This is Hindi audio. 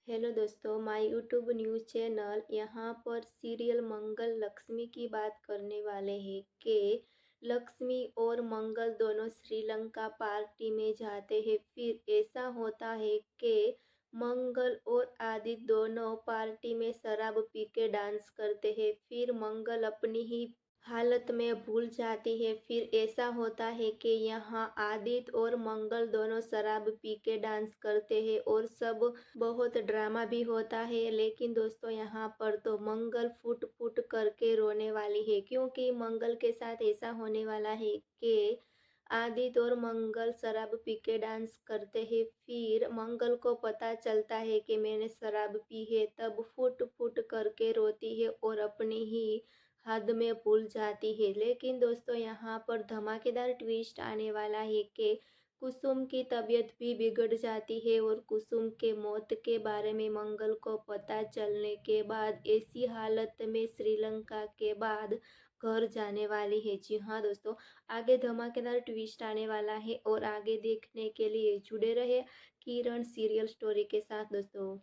हेलो दोस्तों, माय यूट्यूब न्यूज़ चैनल यहाँ पर सीरियल मंगल लक्ष्मी की बात करने वाले हैं कि लक्ष्मी और मंगल दोनों श्रीलंका पार्टी में जाते हैं। फिर ऐसा होता है कि मंगल और आदित्य दोनों पार्टी में शराब पी के डांस करते हैं। फिर मंगल अपनी ही हालत में भूल जाती है। फिर ऐसा होता है कि यहाँ आदित्य और मंगल दोनों शराब पी के डांस करते हैं और सब बहुत ड्रामा भी होता है। लेकिन दोस्तों यहाँ पर तो मंगल फुट फुट करके रोने वाली है, क्योंकि मंगल के साथ ऐसा होने वाला है कि आदित्य और मंगल शराब पी के डांस करते हैं। फिर मंगल को पता चलता है कि मैंने शराब पी है, तब फुट फुट करके रोती है और अपनी ही हद में भूल जाती है। लेकिन दोस्तों यहाँ पर धमाकेदार ट्विस्ट आने वाला है कि कुसुम की तबीयत भी बिगड़ जाती है और कुसुम के मौत के बारे में मंगल को पता चलने के बाद ऐसी हालत में श्रीलंका के बाद घर जाने वाली है। जी हाँ दोस्तों, आगे धमाकेदार ट्विस्ट आने वाला है और आगे देखने के लिए जुड़े रहे किरण सीरियल स्टोरी के साथ दोस्तों।